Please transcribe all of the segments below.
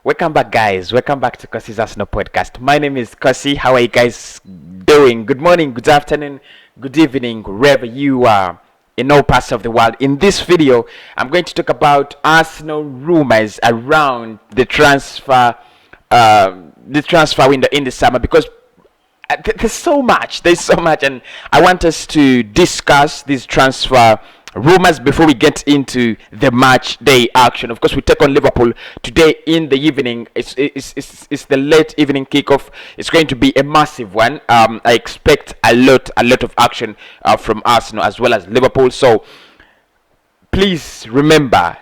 Welcome back, guys. Welcome back to Kosi's Arsenal podcast. My name is Kosi. How are you guys doing? Good morning, good afternoon, good evening, wherever you are in all parts of the world. In this video, I'm going to talk about Arsenal rumors around the transfer window in the summer, because there's so much, and I want us to discuss these transfer rumors before we get into the match day action. Of course, we take on Liverpool today in the evening. It's the late evening kickoff. It's going to be a massive one. I expect a lot of action from Arsenal as well as Liverpool. So please remember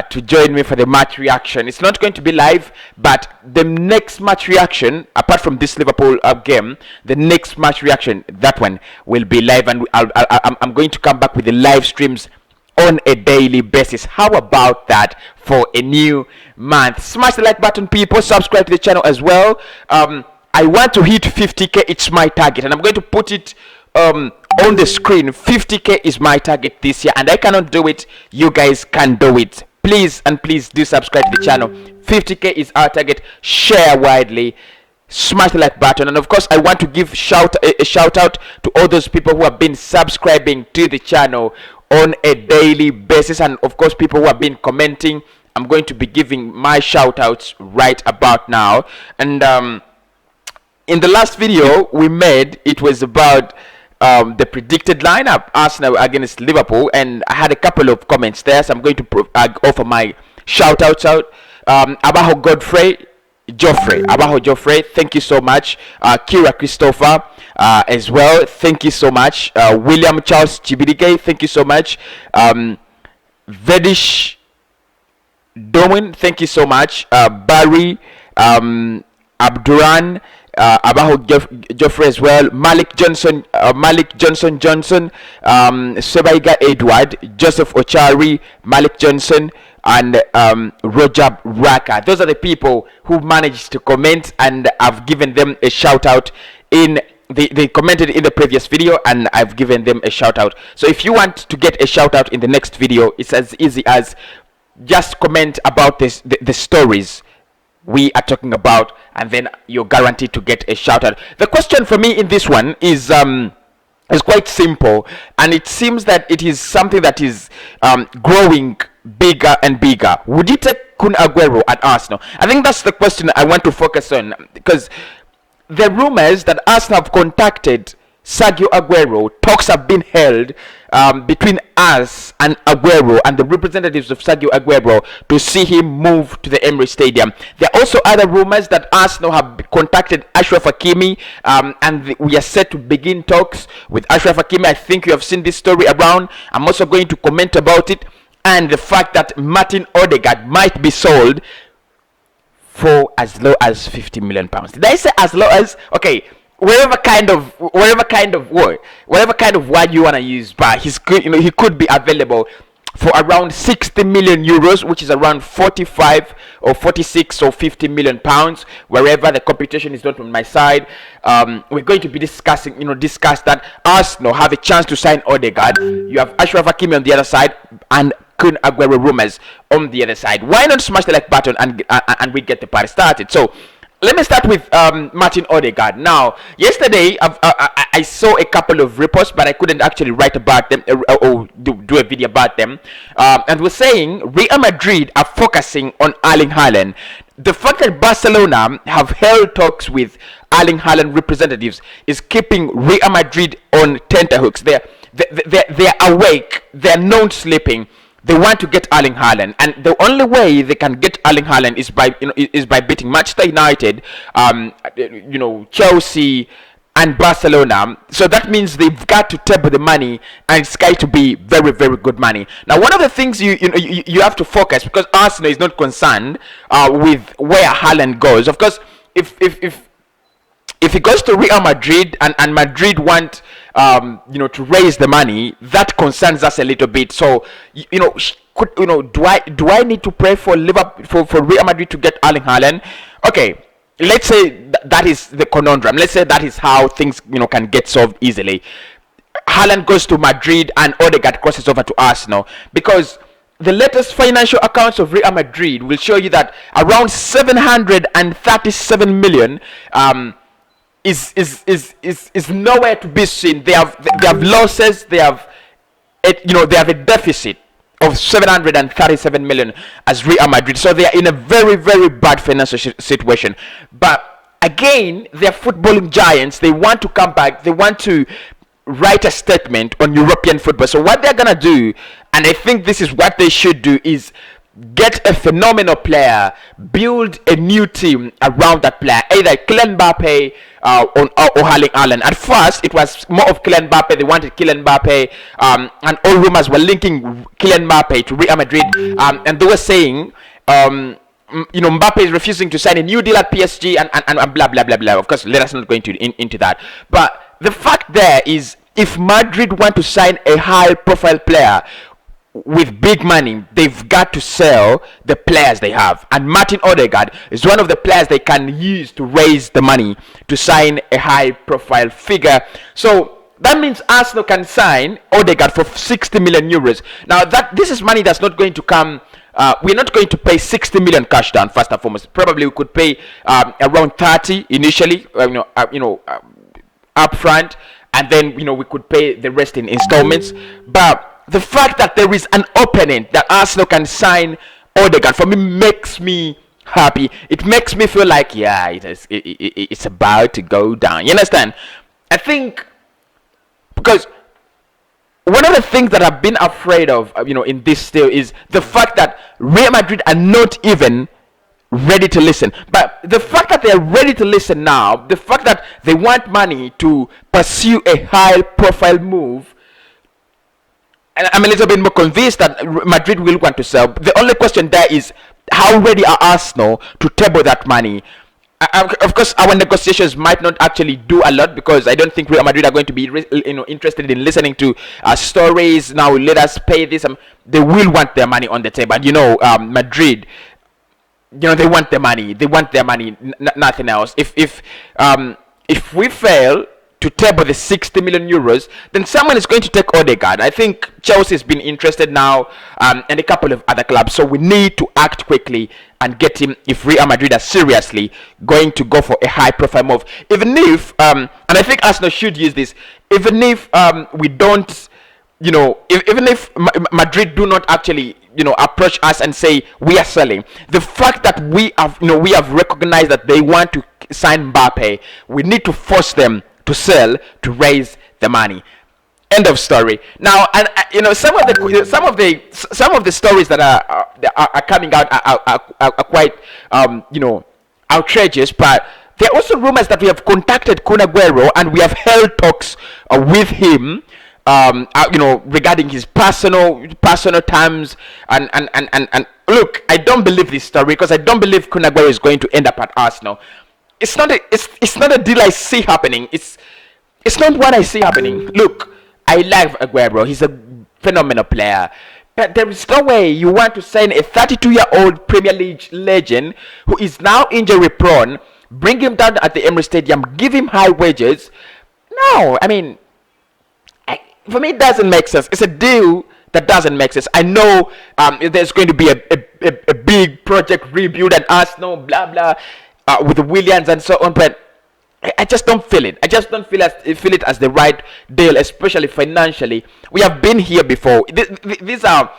to join me for the match reaction. It's not going to be live, but the next match reaction, apart from this Liverpool game, the next match reaction, that one will be live, and I'm going to come back with the live streams on a daily basis. How about that for a new month? Smash the like button, people. Subscribe to the channel as well. I want to hit 50k. It's my target, and I'm going to put it on the screen. 50k is my target this year, and I cannot do it. You guys can do it. Please do subscribe to the channel. 50k is our target. Share widely, smash the like button, and of course I want to give a shout out to all those people who have been subscribing to the channel on a daily basis, and of course people who have been commenting. I'm going to be giving my shout outs right about now. And in the last video we made, it was about the predicted lineup, Arsenal against Liverpool, and I had a couple of comments there, so I'm going to offer my shout outs out. Abajo Joffrey, thank you so much. Kira Christopher as well, thank you so much. William Charles Chibidige, thank you so much. Vedish Domin, thank you so much. Barry Abduran, Abajo Joffrey as well. Malik Johnson, Sebaiga Edward, Joseph Ochari, Malik Johnson, and Rojab Raka. Those are the people who managed to comment, and I've given them a shout out in they commented in the previous video, and I've given them a shout out. So if you want to get a shout out in the next video, it's as easy as just comment about the stories we are talking about, and then you're guaranteed to get a shout out. The question for me in this one is quite simple, and it seems that it is something that is growing bigger and bigger. Would you take Kun Aguero at Arsenal? I think that's the question I want to focus on, because the rumors that Arsenal have contacted Sergio Aguero, talks have been held between us and Aguero and the representatives of Sergio Aguero to see him move to the Emirates Stadium. There are also other rumors that Arsenal have contacted Achraf Hakimi, and we are set to begin talks with Achraf Hakimi. I think you have seen this story around. I'm also going to comment about it, and the fact that Martin Odegaard might be sold for as low as £50 million. Did I say as low as? Okay. Whatever kind of word you want to use, but he could be available for around 60 million euros, which is around 45 or 46 or 50 million pounds. Wherever the computation is not on my side, we're going to be discuss that Arsenal have a chance to sign Odegaard. You have Achraf Hakimi on the other side, and Kun Aguero rumors on the other side. Why not smash the like button and we get the party started? So let me start with Martin Odegaard. Now, yesterday I saw a couple of reports, but I couldn't actually write about them or do a video about them. And we're saying Real Madrid are focusing on Erling Haaland. The fact that Barcelona have held talks with Erling Haaland representatives is keeping Real Madrid on tenterhooks. They're awake. They're not sleeping. They want to get Erling Haaland, and the only way they can get Erling Haaland is by beating Manchester United, Chelsea, and Barcelona. So that means they've got to table the money, and it's going to be very, very good money. Now, one of the things you have to focus, because Arsenal is not concerned with where Haaland goes. Of course, if he goes to Real Madrid and Madrid want to raise the money, that concerns us a little bit. So do I need to pray for Liverpool for Real Madrid to get Erling Haaland? Okay, let's say that is the conundrum. Let's say that is how things can get solved easily. Haaland goes to Madrid and Odegaard crosses over to Arsenal, because the latest financial accounts of Real Madrid will show you that around 737 million is nowhere to be seen. They have losses. They have they have a deficit of 737 million as Real Madrid. So they are in a very, very bad financial situation. But again, they're footballing giants. They want to come back. They want to write a statement on European football. So what they're gonna do, and I think this is what they should do, is get a phenomenal player, build a new team around that player, either Kylian Mbappe or Erling Haaland. At first, it was more of Kylian Mbappe. They wanted Kylian Mbappe, and all rumors were linking Kylian Mbappe to Real Madrid, and they were saying, Mbappe is refusing to sign a new deal at PSG, and blah blah blah blah. Of course, let us not go into that. But the fact there is, if Madrid want to sign a high-profile player with big money, they've got to sell the players they have. And Martin Odegaard is one of the players they can use to raise the money to sign a high-profile figure. So that means Arsenal can sign Odegaard for 60 million euros. Now, this is money that's not going to come. We're not going to pay 60 million cash down, first and foremost. Probably we could pay around 30 initially, up front, and then we could pay the rest in installments. But the fact that there is an opening that Arsenal can sign Odegaard, for me, makes me happy. It makes me feel like, yeah, it's about to go down. You understand? I think, because one of the things that I've been afraid of, in this deal is the fact that Real Madrid are not even ready to listen. But the fact that they're ready to listen now, the fact that they want money to pursue a high-profile move, and I'm a little bit more convinced that Madrid will want to sell. The only question there is, how ready are Arsenal to table that money? Of course, our negotiations might not actually do a lot, because I don't think Real Madrid are going to be interested in listening to stories. Now, let us pay this. They will want their money on the table. And Madrid, they want their money. They want their money, nothing else. If we fail to table the 60 million euros, then someone is going to take Odegaard. I think Chelsea has been interested now, and a couple of other clubs. So we need to act quickly and get him if Real Madrid are seriously going to go for a high-profile move. Even if, and I think Arsenal should use this, even if we don't, even if Madrid do not actually, approach us and say we are selling, the fact that we have recognized that they want to sign Mbappe, we need to force them to sell to raise the money. End of story. Now, and some of the stories that are coming out are quite outrageous, but there are also rumors that we have contacted Kun Aguero and we have held talks with him, regarding his personal terms, and look, I don't believe this story, because I don't believe Kun Aguero is going to end up at Arsenal. It's not a deal I see happening. It's not what I see happening. Look, I like Aguero. He's a phenomenal player. But there is no way you want to sign a 32-year-old Premier League legend who is now injury prone, bring him down at the Emirates Stadium, give him high wages. No, I mean, for me, it doesn't make sense. It's a deal that doesn't make sense. I know there's going to be a big project rebuild at Arsenal, blah, blah, with the Williams and so on, but I just don't feel it. I just don't feel it as the right deal, especially financially. We have been here before. These are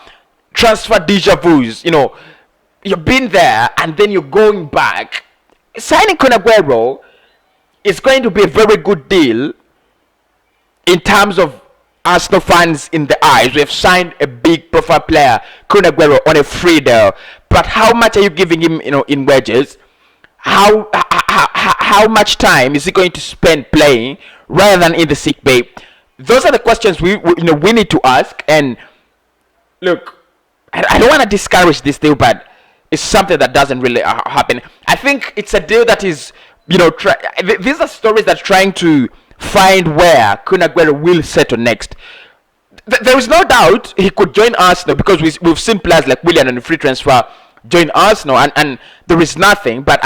transfer deja vus. You've been there and then you're going back. Signing Kun Aguero is going to be a very good deal in terms of Arsenal fans in the eyes. We have signed a big profile player, Kun Aguero, on a free deal. But how much are you giving him, in wages? How much time is he going to spend playing rather than in the sick bay? Those are the questions we need to ask. And look, I don't want to discourage this deal, but it's something that doesn't really happen. I think it's a deal that is, these are stories that are trying to find where Kun Aguero will settle next. There is no doubt he could join Arsenal, because we've seen players like Willian on the free transfer join Arsenal, and there is nothing. But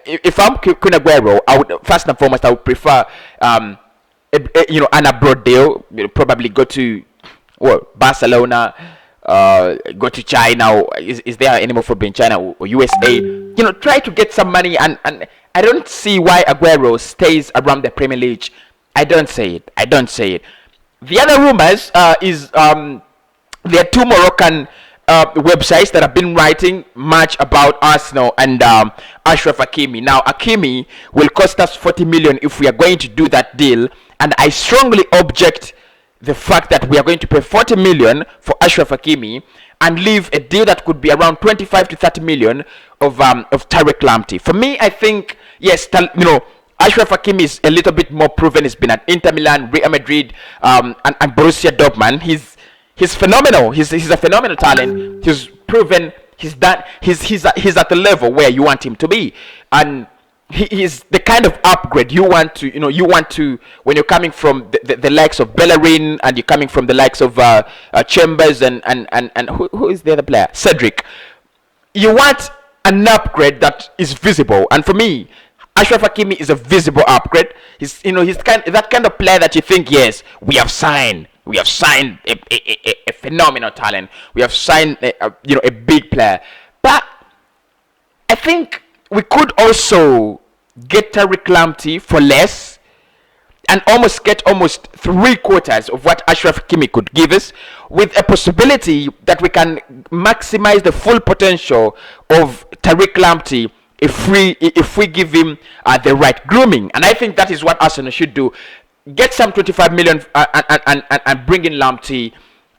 if I'm Kun Aguero, I would, first and foremost, I would prefer an abroad deal. Probably go to Barcelona, go to China, or is there any more football in China or USA? You know, try to get some money, and I don't see why Aguero stays around the Premier League. I don't say it. The other rumors is there are two Moroccan websites that have been writing much about Arsenal and Achraf Hakimi. Now, Hakimi will cost us 40 million if we are going to do that deal, and I strongly object the fact that we are going to pay 40 million for Achraf Hakimi and leave a deal that could be around 25 to 30 million of Tariq Lamptey. For me, I think, yes, you know, Achraf Hakimi is a little bit more proven. He's been at Inter Milan, Real Madrid, and Borussia Dortmund. He's phenomenal. He's a phenomenal talent. He's proven. He's at the level where you want him to be, and he's the kind of upgrade you want to when you're coming from the likes of Bellerin, and you're coming from the likes of Chambers and who is the other player? Cedric. You want an upgrade that is visible, and for me, Achraf Hakimi is a visible upgrade. He's that kind of player that you think, yes, we have signed a phenomenal talent. We have signed a big player. But I think we could also get Tariq Lamptey for less and almost get almost 3/4 of what Achraf Hakimi could give us, with a possibility that we can maximize the full potential of Tariq Lamptey if we give him the right grooming. And I think that is what Arsenal should do. Get some 25 million and bring in Lamptey,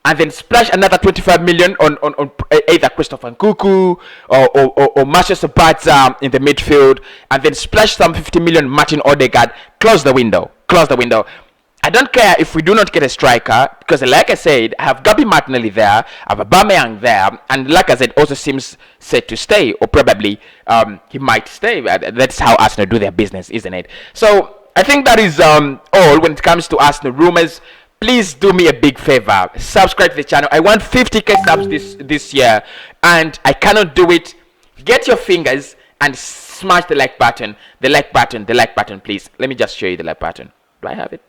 and then splash another 25 million on either Christopher Nkunku or Manchester Sabata in the midfield, and then splash some 50 million Martin Odegaard. Close the window. I don't care if we do not get a striker, because like I said, I have Gabi Martinelli there, I have Aubameyang there, and like I said, also seems set to stay, or probably he might stay. That's how Arsenal do their business, isn't it? So I think that is all when it comes to Arsenal rumors. Please do me a big favor, subscribe to the channel. I want 50k subs this year, and I cannot do it. Get your fingers and smash the like button, please. Let me just show you the like button. Do I have it?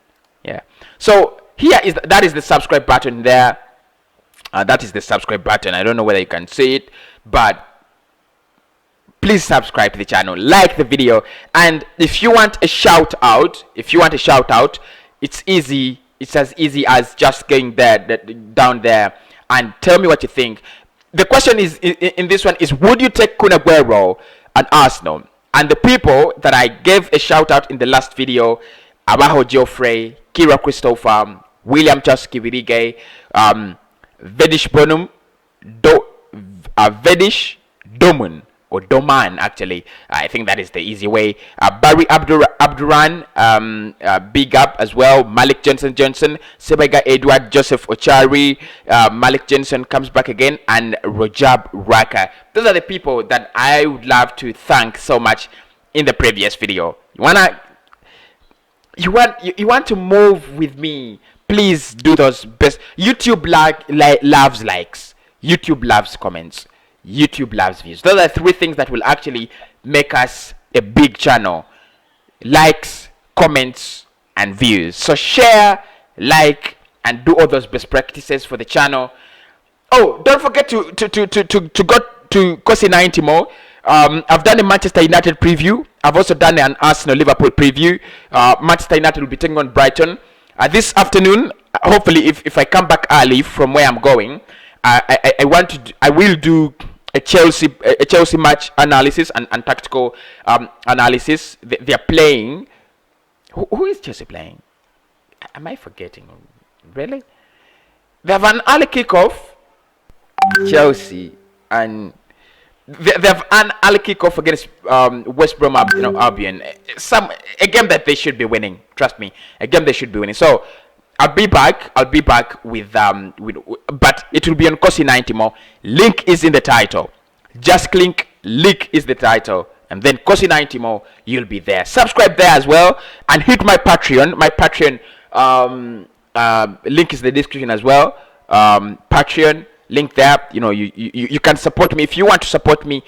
Yeah. So that is the subscribe button there. That is the subscribe button. I don't know whether you can see it, but please subscribe to the channel, like the video, and if you want a shout out, it's easy. It's as easy as just going down there and tell me what you think. The question is in this one is, would you take Kun Aguero and Arsenal? And the people that I gave a shout out in the last video: Abajo Geoffrey, Kira Christopher, William Chaskivirige, Vedish Bonum, Vedish Domun, or Doman, actually. I think that is the easy way. Barry Abduran, big up as well. Malik Johnson, Sebega Edward, Joseph Ochari, Malik Johnson comes back again, and Rojab Raka. Those are the people that I would love to thank so much in the previous video. You want to move with me? Please do those best. YouTube loves likes. YouTube loves comments. YouTube loves views. Those are 3 things that will actually make us a big channel: likes, comments, and views. So share, like, and do all those best practices for the channel. Oh, don't forget to go to Kosi 90 more. I've done a Manchester United preview. I've also done an Arsenal Liverpool preview. Manchester United will be taking on Brighton this afternoon. Hopefully, if I come back early from where I'm going, I will do a Chelsea match analysis and tactical analysis. They are playing. Who is Chelsea playing? Am I forgetting? Really? They have an early kickoff. Chelsea, and they have an early kickoff against West Brom Albion. A game that they should be winning. Trust me, a game they should be winning. So I'll be back with but it will be on Kosi 90 more. Link is in the title. Just click link is the title, and then Kosi 90 more, you'll be there. Subscribe there as well, and hit my Patreon. My Patreon link is in the description as well. Patreon link there. You can support me if you want to support me.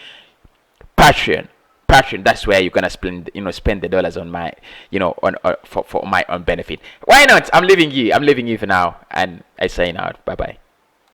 Patreon, that's where you're gonna spend the dollars on my for my own benefit. Why not? I'm leaving you for now, and I sign out. Bye bye.